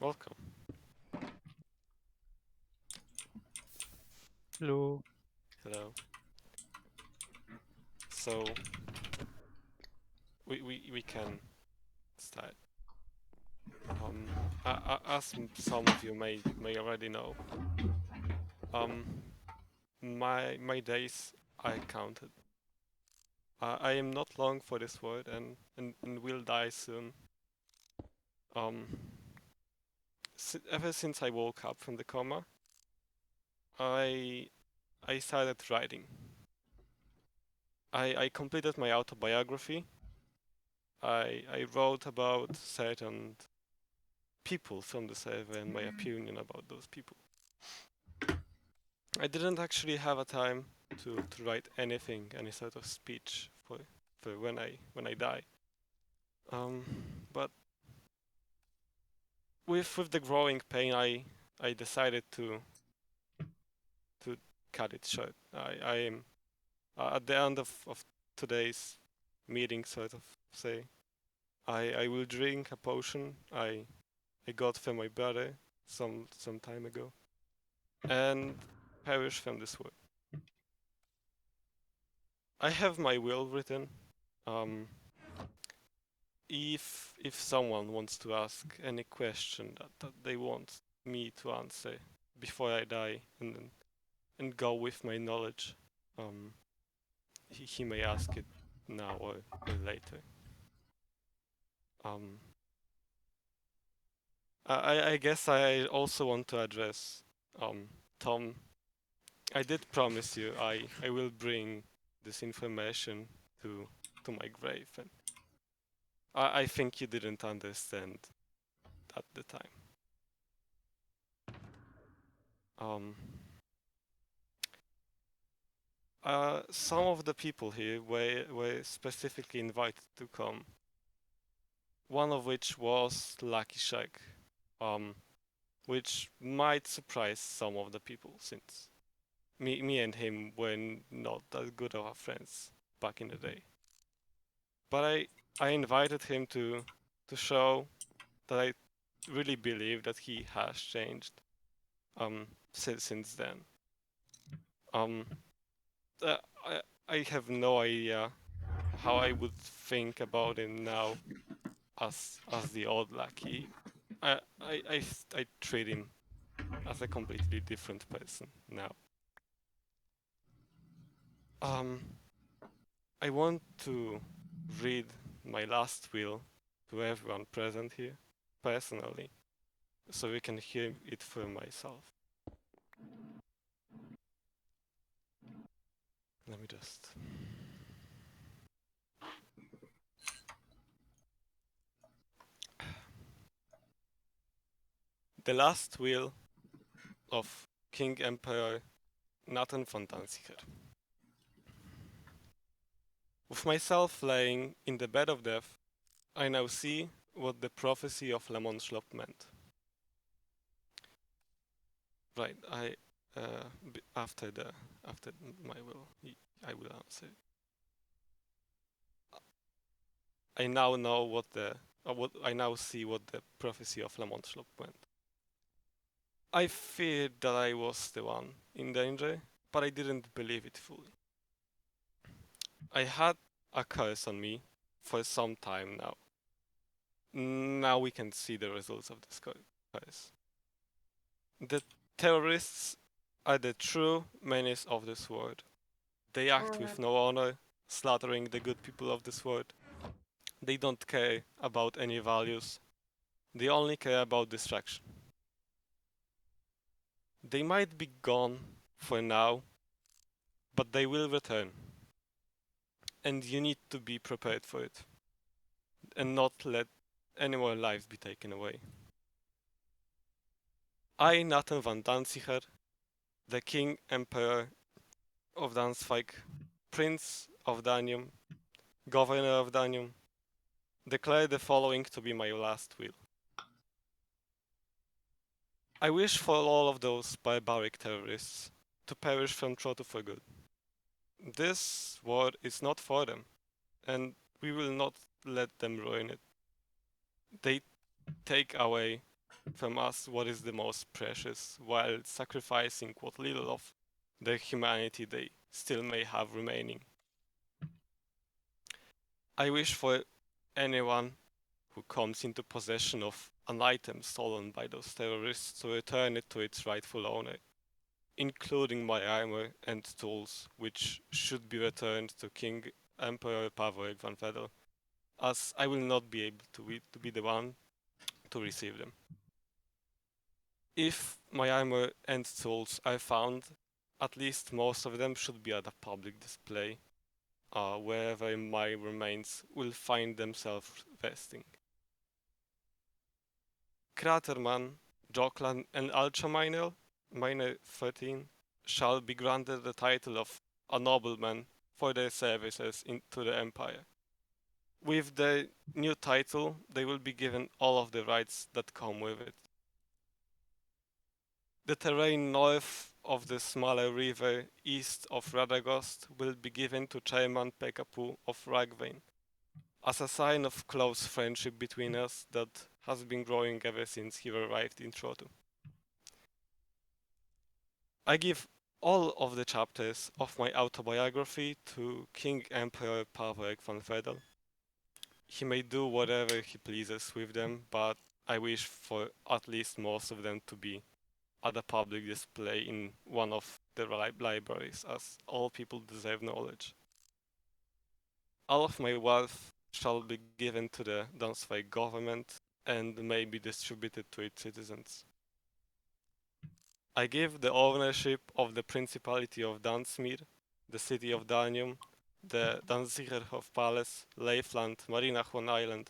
Welcome. Hello. Hello. So we can start. Um, as some of you may already know, um, my days I counted. I am not long for this world and will die soon. Um, ever since I woke up from the coma, I I started writing. I completed my autobiography. I wrote about certain people from the server and my opinion about those people. I didn't actually have a time to write anything, any sort of speech for when I die. Um, but with the growing pain, I decided to cut it short. I am at the end of today's meeting, sort of say I will drink a potion I got from my brother some time ago and perish from this world. I have my will written. Um, if someone wants to ask any question that they want me to answer before I die and go with my knowledge, um, he may ask it now or later. Um, I guess I also want to address Tom. I did promise you I will bring this information to to my grave, and I think you didn't understand at the time. Um, some of the people here were specifically invited to come. One of which was Lucky Shack, um, which might surprise some of the people since me and him were not that good of friends back in the day. But I invited him to show that I really believe that he has changed since then. Um, uh, I have no idea how I would think about him now as the old Lucky. I treat him as a completely different person now. Um, I want to read my last will to everyone present here personally, so we can hear it for myself. Let me just. The last will of King Emperor Naten von Dansiger. With myself lying in the bed of death, I now see what the prophecy of Lemon Schlop meant. Right, after my will, I will answer. I now know what I now see what the prophecy of Lemon Schlop meant. I feared that I was the one in danger, but I didn't believe it fully. I had a curse on me for some time now. Now we can see the results of this curse. The terrorists are the true menace of this world. They act with no honor, slaughtering the good people of this world. They don't care about any values. They only care about distraction. They might be gone for now, but they will return. And you need to be prepared for it and not let any more lives be taken away. I, Naten van Dansiger, the King Emperor of Dansvik, Prince of Danium, Governor of Danium, declare the following to be my last will. I wish for all of those barbaric terrorists to perish from Trotu for good. This war is not for them, and we will not let them ruin it. They take away from us what is the most precious, while sacrificing what little of their humanity they still may have remaining. I wish for anyone who comes into possession of an item stolen by those terrorists to return it to its rightful owner, including my armor and tools, which should be returned to King Emperor Pavlik van Vedel, as I will not be able to be the one to receive them. If my armor and tools are found, at least most of them should be at a public display, wherever my remains will find themselves resting. Kraterman, Joklan, and Ultraminer, Miner 13, shall be granted the title of a nobleman for their services to the Empire. With the new title, they will be given all of the rights that come with it. The terrain north of the smaller river east of Radagost will be given to Chairman Pekapu of Ragvain, as a sign of close friendship between us that has been growing ever since he arrived in Trotu. I give all of the chapters of my autobiography to King Emperor Pavlik van Vedel. He may do whatever he pleases with them, but I wish for at least most of them to be at a public display in one of the libraries, as all people deserve knowledge. All of my wealth shall be given to the Dansiger government and may be distributed to its citizens. I give the ownership of the Principality of Dansmir, the city of Danium, the Dansiger of Palace, Leifland, Marinachon Island,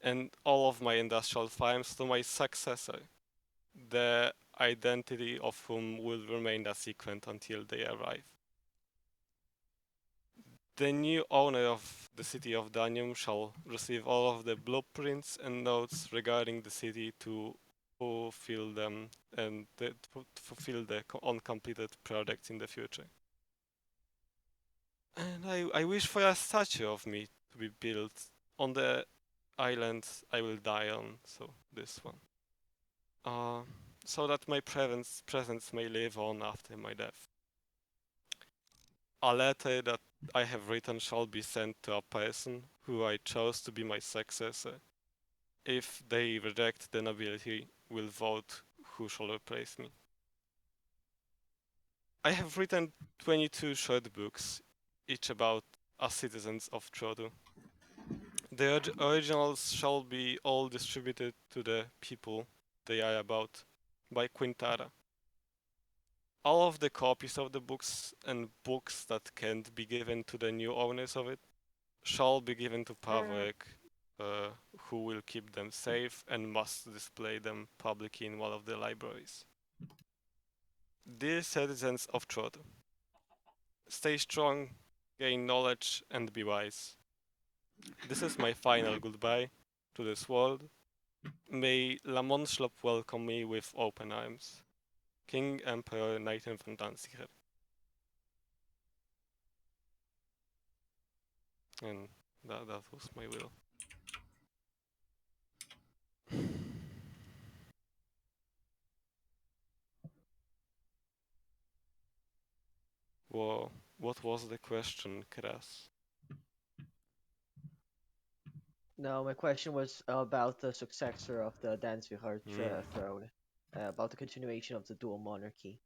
and all of my industrial farms to my successor, the identity of whom will remain a secret until they arrive. The new owner of the city of Danium shall receive all of the blueprints and notes regarding the city to fulfill them and to fulfill the uncompleted projects in the future. And I wish for a statue of me to be built on the island I will die on, so this one. So that my presence may live on after my death. A letter that I have written shall be sent to a person who I chose to be my successor. If they reject the nobility, will vote who shall replace me. I have written 22 short books, each about us citizens of Trodu. The originals shall be all distributed to the people they are about by Quintara. All of the copies of the books and books that can't be given to the new owners of it shall be given to Pavlik, who will keep them safe and must display them publicly in one of the libraries. Dear citizens of Trodu, stay strong, gain knowledge, and be wise. This is my final goodbye to this world. May Lamonschlop welcome me with open arms. King Emperor Naten von Dansiger. And that was my will. Whoa, what was the question, Kras? No, my question was about the successor of the Dansiger throne, about the continuation of the dual monarchy,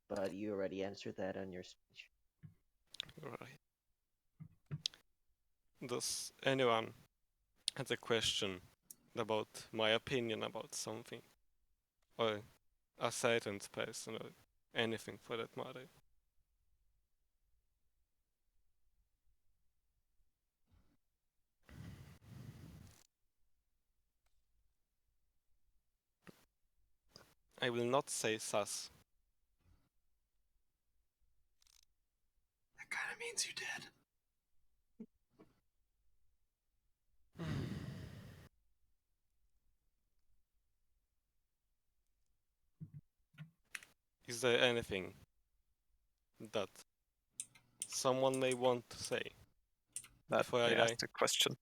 but you already answered that on your speech. Right. Does anyone have a question about my opinion about something? Or a certain person, or anything for that matter? I will not say sus. That kind of means you did. Is there anything that someone may want to say That before I they die? asked a question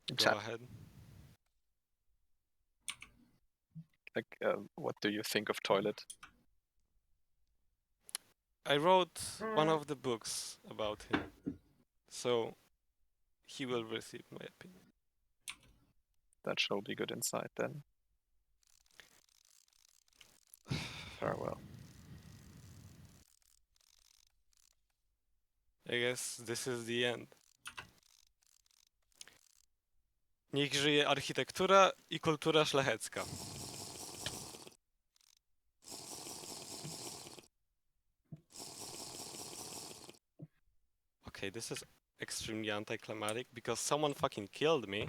in Go chat. ahead. Like, what do you think of toilet? I wrote one of the books about him, so he will receive my opinion. That shall be good insight then. Farewell. I guess this is the end. Niech żyje architektura i kultura szlachecka. Okay, this is extremely anticlimactic because someone fucking killed me.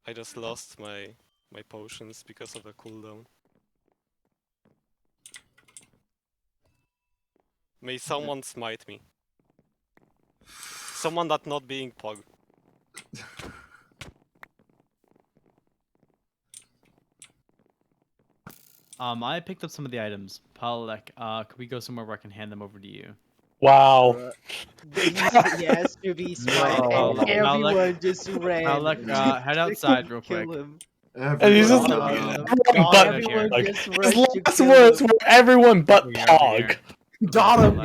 I just lost my potions because of the cooldown. May someone smite me. Someone that not being Pog. I picked up some of the items. Palek, could we go somewhere where I can hand them over to you? Wow. He has to be smite, No. and everyone just ran. Palek, head outside real quick. Kill him. And he's just Got him. everyone but Everyone Pog. just His rushed to last kill words him. were everyone but Over here, over Pog. here. Got him!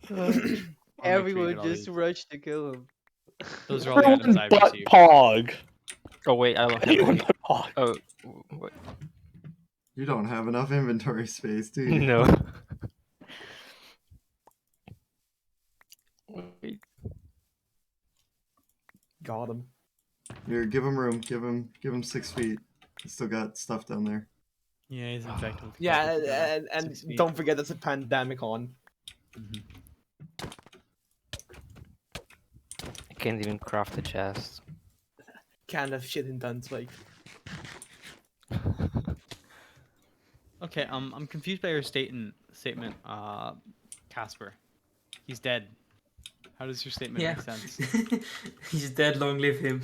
I'll make sure you Everyone get all just these. rushed to kill him. Those are all the items Everyone I but received. Pog. Oh wait, I don't have Anyone any. but Pog. Oh, wait. You don't have enough inventory space, do you? No. Wait. Got him. Here, give him room. Give him 6 feet. He's still got stuff down there. Yeah, he's infected. with Yeah, COVID. and 6 feet. don't forget there's a pandemic on. I can't even craft a chest. Kind of shit in Dansiger. Okay, I'm confused by your statement, Casper. He's dead. How does your statement Yeah. make sense? He's dead, long live him.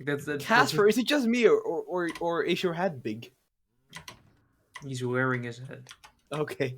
That's Casper, is it just me or is your head big? He's wearing his head. Okay.